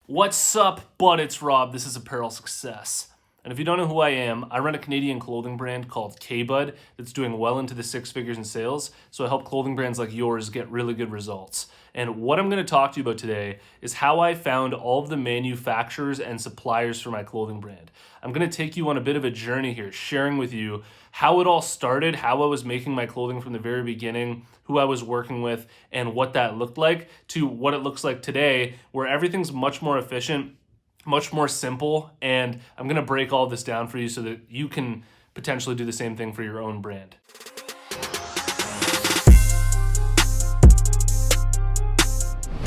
What's up, bud? It's Rob. This is Apparel Success. And if you don't know who I am, I run a Canadian clothing brand called K-Bud that's doing well into the six figures in sales. So I help clothing brands like yours get really good results. And what I'm going to talk to you about today is how I found all of the manufacturers and suppliers for my clothing brand. I'm going to take you on a bit of a journey here, sharing with you how it all started, how I was making my clothing from the very beginning, who I was working with, and what that looked like, to what it looks like today, where everything's much more efficient, much more simple, and I'm going to break all this down for you so that you can potentially do the same thing for your own brand.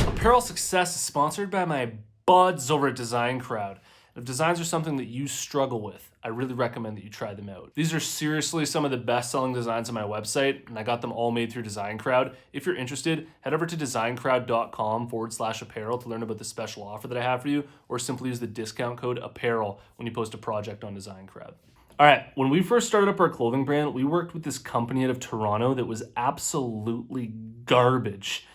Apparel Success is sponsored by my buds over at Design Crowd. If designs are something that you struggle with, I really recommend that you try them out. These are seriously some of the best-selling designs on my website, and I got them all made through Design Crowd. If you're interested, head over to designcrowd.com/apparel to learn about the special offer that I have for you, or simply use the discount code APPAREL when you post a project on Design Crowd. All right, when we first started up our clothing brand, we worked with this company out of Toronto that was absolutely garbage.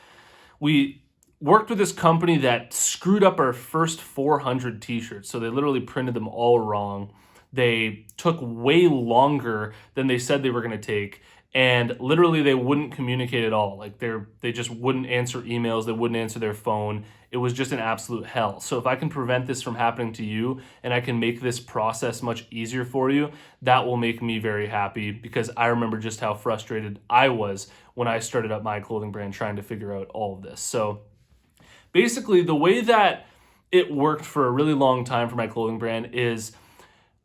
We worked with this company that screwed up our first 400 t-shirts. So they literally printed them all wrong. They took way longer than they said they were going to take. And literally they wouldn't communicate at all. Like they just wouldn't answer emails. They wouldn't answer their phone. It was just an absolute hell. So if I can prevent this from happening to you and I can make this process much easier for you, that will make me very happy, because I remember just how frustrated I was when I started up my clothing brand trying to figure out all of this. So basically, the way that it worked for a really long time for my clothing brand is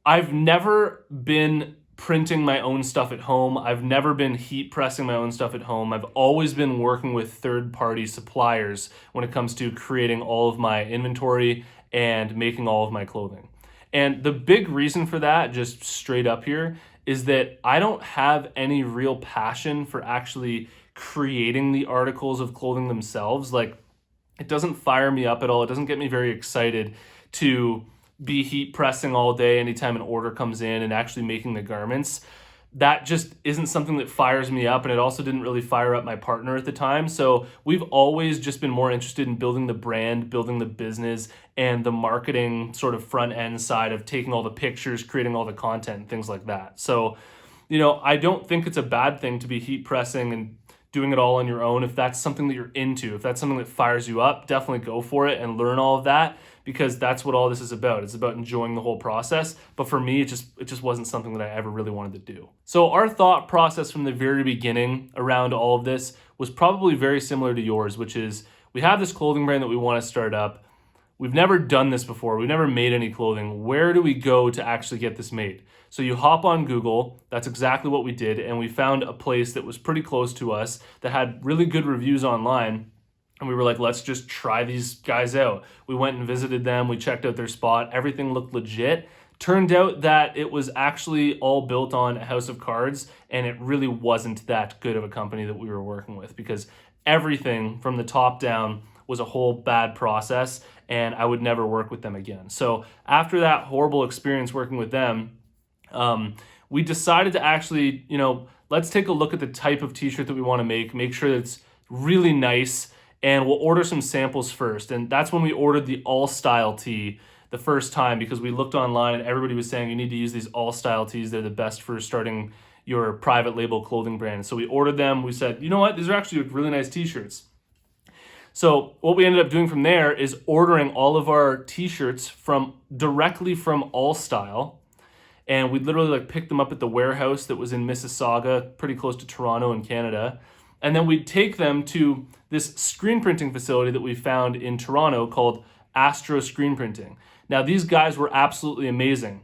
I've never been printing my own stuff at home. I've never been heat pressing my own stuff at home. I've always been working with third-party suppliers when it comes to creating all of my inventory and making all of my clothing. And the big reason for that, just straight up here, is that I don't have any real passion for actually creating the articles of clothing themselves. Like, it doesn't fire me up at all. It doesn't get me very excited to be heat pressing all day anytime an order comes in and actually making the garments. That just isn't something that fires me up, and it also didn't really fire up my partner at the time. So we've always just been more interested in building the brand, building the business, and the marketing sort of front end side of taking all the pictures, creating all the content, things like that. So, I don't think it's a bad thing to be heat pressing and doing it all on your own. If that's something that you're into, if that's something that fires you up, definitely go for it and learn all of that, because that's what all this is about. It's about enjoying the whole process. But for me, it just wasn't something that I ever really wanted to do. So our thought process from the very beginning around all of this was probably very similar to yours, which is we have this clothing brand that we want to start up. We've never done this before. We've never made any clothing. Where do we go to actually get this made? So you hop on Google. That's exactly what we did. And we found a place that was pretty close to us that had really good reviews online. And we were like, let's just try these guys out. We went and visited them. We checked out their spot. Everything looked legit. Turned out that it was actually all built on a house of cards, and it really wasn't that good of a company that we were working with, because everything from the top down was a whole bad process, and I would never work with them again. So after that horrible experience working with them, we decided to actually, let's take a look at the type of t-shirt that we want to make sure that it's really nice, and we'll order some samples first. And that's when we ordered the all-style tee the first time, because we looked online and everybody was saying you need to use these all-style tees. They're the best for starting your private label clothing brand. So we ordered them. We said, you know what, these are actually really nice t-shirts. So what we ended up doing from there is ordering all of our t-shirts directly from All Style. And we literally picked them up at the warehouse that was in Mississauga, pretty close to Toronto in Canada. And then we'd take them to this screen printing facility that we found in Toronto called Astro Screen Printing. Now, these guys were absolutely amazing.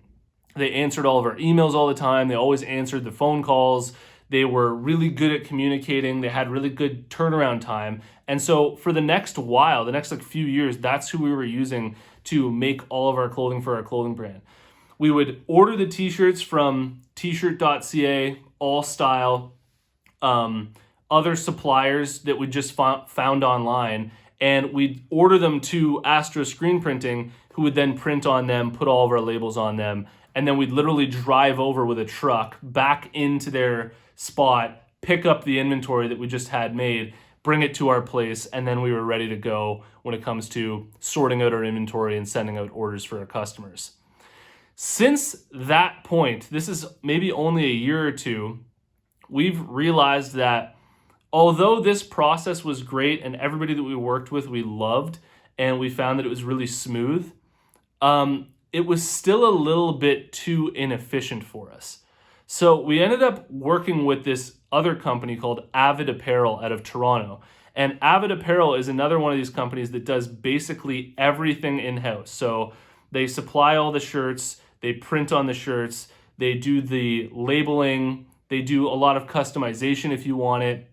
They answered all of our emails all the time. They always answered the phone calls. They were really good at communicating. They had really good turnaround time. And so for the next while, the next few years, that's who we were using to make all of our clothing for our clothing brand. We would order the t-shirts from t-shirt.ca, All Style, other suppliers that we just found online, and we'd order them to Astro Screen Printing, who would then print on them, put all of our labels on them, and then we'd literally drive over with a truck back into their spot, pick up the inventory that we just had made, bring it to our place, and then we were ready to go when it comes to sorting out our inventory and sending out orders for our customers. Since that point, this is maybe only a year or two, we've realized that although this process was great and everybody that we worked with we loved and we found that it was really smooth, it was still a little bit too inefficient for us. So we ended up working with this other company called Avid Apparel out of Toronto. And Avid Apparel is another one of these companies that does basically everything in-house. So they supply all the shirts, they print on the shirts, they do the labeling, they do a lot of customization if you want it,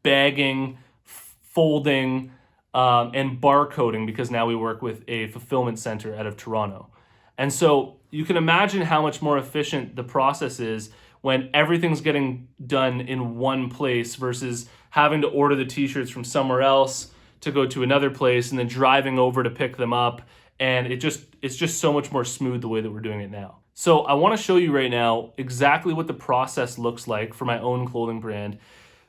bagging, folding, and barcoding, because now we work with a fulfillment center out of Toronto. And so you can imagine how much more efficient the process is when everything's getting done in one place versus having to order the t-shirts from somewhere else to go to another place and then driving over to pick them up. And it's just so much more smooth the way that we're doing it now. So I want to show you right now exactly what the process looks like for my own clothing brand,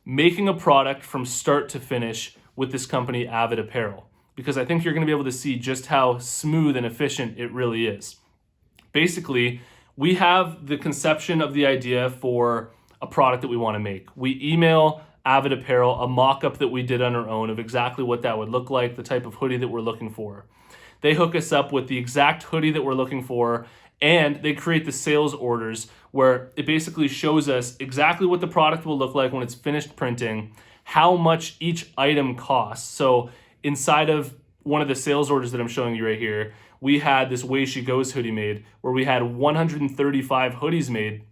making a product from start to finish with this company, Avid Apparel, because I think you're going to be able to see just how smooth and efficient it really is. Basically, we have the conception of the idea for a product that we want to make. We email Avid Apparel a mock-up that we did on our own of exactly what that would look like, the type of hoodie that we're looking for. They hook us up with the exact hoodie that we're looking for, and they create the sales orders where it basically shows us exactly what the product will look like when it's finished printing, how much each item costs. So inside of one of the sales orders that I'm showing you right here, we had this Way She Goes hoodie made where we had 135 hoodies made,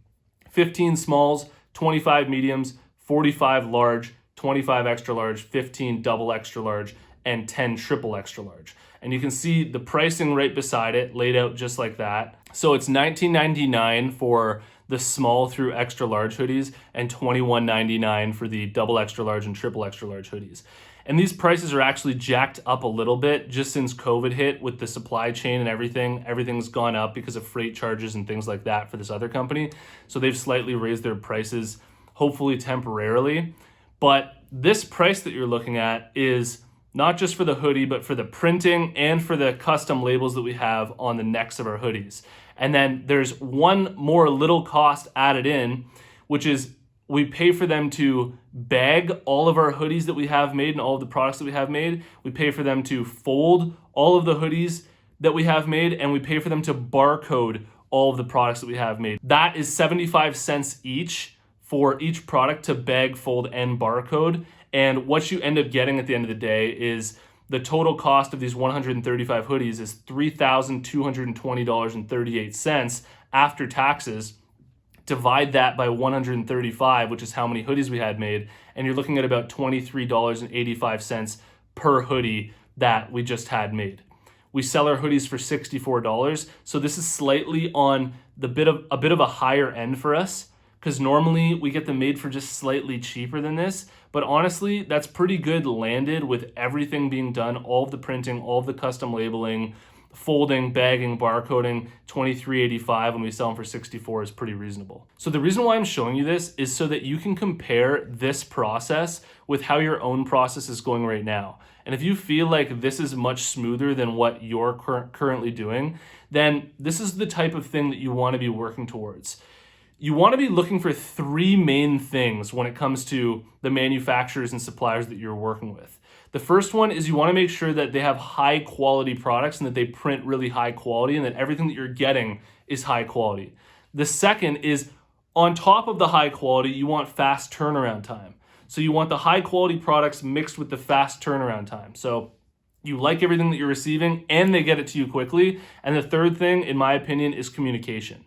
15 smalls, 25 mediums, 45 large, 25 extra large, 15 double extra large, and 10 triple extra large. And you can see the pricing right beside it, laid out just like that. So it's $19.99 for the small through extra large hoodies and $21.99 for the double extra large and triple extra large hoodies. And these prices are actually jacked up a little bit just since COVID hit with the supply chain and everything. Everything's gone up because of freight charges and things like that for this other company. So they've slightly raised their prices, hopefully temporarily. But this price that you're looking at is not just for the hoodie, but for the printing and for the custom labels that we have on the necks of our hoodies. And then there's one more little cost added in, which is we pay for them to bag all of our hoodies that we have made and all of the products that we have made. We pay for them to fold all of the hoodies that we have made, and we pay for them to barcode all of the products that we have made. That is 75 cents each for each product to bag, fold, and barcode. And what you end up getting at the end of the day is the total cost of these 135 hoodies is $3,220.38 after taxes. Divide that by 135, which is how many hoodies we had made, and you're looking at about $23.85 per hoodie that we just had made. We sell our hoodies for $64, so this is slightly on a bit of a higher end for us, because normally we get them made for just slightly cheaper than this. But honestly, that's pretty good landed with everything being done, all of the printing, all of the custom labeling, folding, bagging, barcoding. $23.85 when we sell them for $64 is pretty reasonable. So the reason why I'm showing you this is so that you can compare this process with how your own process is going right now. And if you feel like this is much smoother than what you're currently doing, then this is the type of thing that you want to be working towards. You want to be looking for three main things when it comes to the manufacturers and suppliers that you're working with. The first one is you want to make sure that they have high quality products and that they print really high quality and that everything that you're getting is high quality. The second is on top of the high quality, you want fast turnaround time. So you want the high quality products mixed with the fast turnaround time. So you like everything that you're receiving and they get it to you quickly. And the third thing, in my opinion, is communication.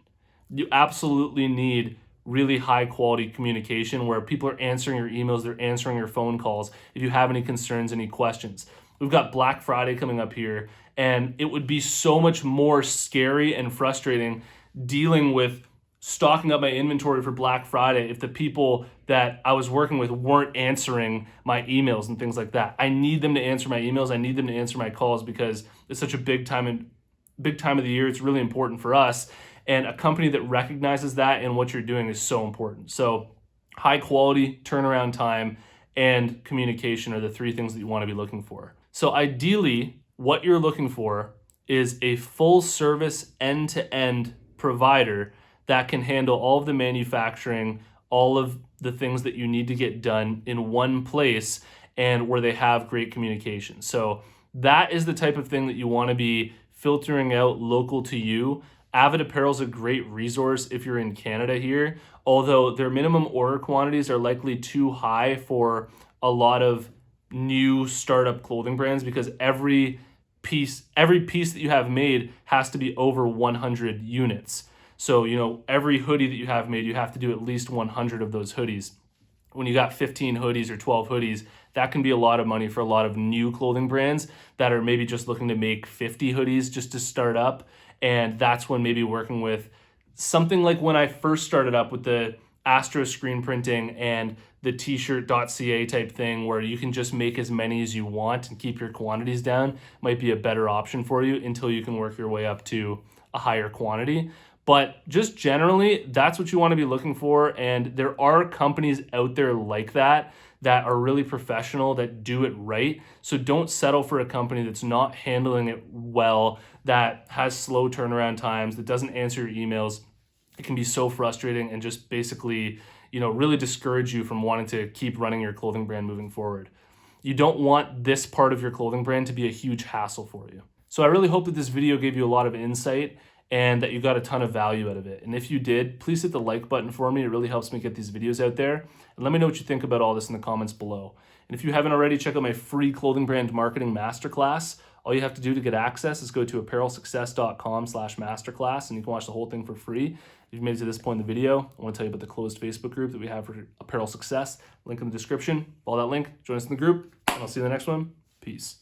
You absolutely need really high quality communication where people are answering your emails, they're answering your phone calls if you have any concerns, any questions. We've got Black Friday coming up here, and it would be so much more scary and frustrating dealing with stocking up my inventory for Black Friday if the people that I was working with weren't answering my emails and things like that. I need them to answer my emails. I need them to answer my calls because it's such a big time of the year. It's really important for us. And a company that recognizes that and what you're doing is so important. So high quality, turnaround time, and communication are the three things that you want to be looking for. So ideally, what you're looking for is a full service end-to-end provider that can handle all of the manufacturing, all of the things that you need to get done in one place, and where they have great communication. So that is the type of thing that you want to be filtering out local to you. Avid Apparel is a great resource if you're in Canada here, although their minimum order quantities are likely too high for a lot of new startup clothing brands, because every piece that you have made has to be over 100 units. So, every hoodie that you have made, you have to do at least 100 of those hoodies. When you got 15 hoodies or 12 hoodies, that can be a lot of money for a lot of new clothing brands that are maybe just looking to make 50 hoodies just to start up. And that's when maybe working with something like when I first started up with the Astro screen printing and the t-shirt.ca type thing, where you can just make as many as you want and keep your quantities down, might be a better option for you until you can work your way up to a higher quantity. But just generally, that's what you want to be looking for. And there are companies out there like that are really professional, that do it right. So don't settle for a company that's not handling it well, that has slow turnaround times, that doesn't answer your emails. It can be so frustrating and just basically, really discourage you from wanting to keep running your clothing brand moving forward. You don't want this part of your clothing brand to be a huge hassle for you. So I really hope that this video gave you a lot of insight and that you got a ton of value out of it. And if you did, please hit the like button for me. It really helps me get these videos out there. And let me know what you think about all this in the comments below. And if you haven't already, check out my free clothing brand marketing masterclass. All you have to do to get access is go to apparelsuccess.com/masterclass, and you can watch the whole thing for free. If you've made it to this point in the video, I want to tell you about the closed Facebook group that we have for Apparel Success. Link in the description. Follow that link, join us in the group, and I'll see you in the next one. Peace.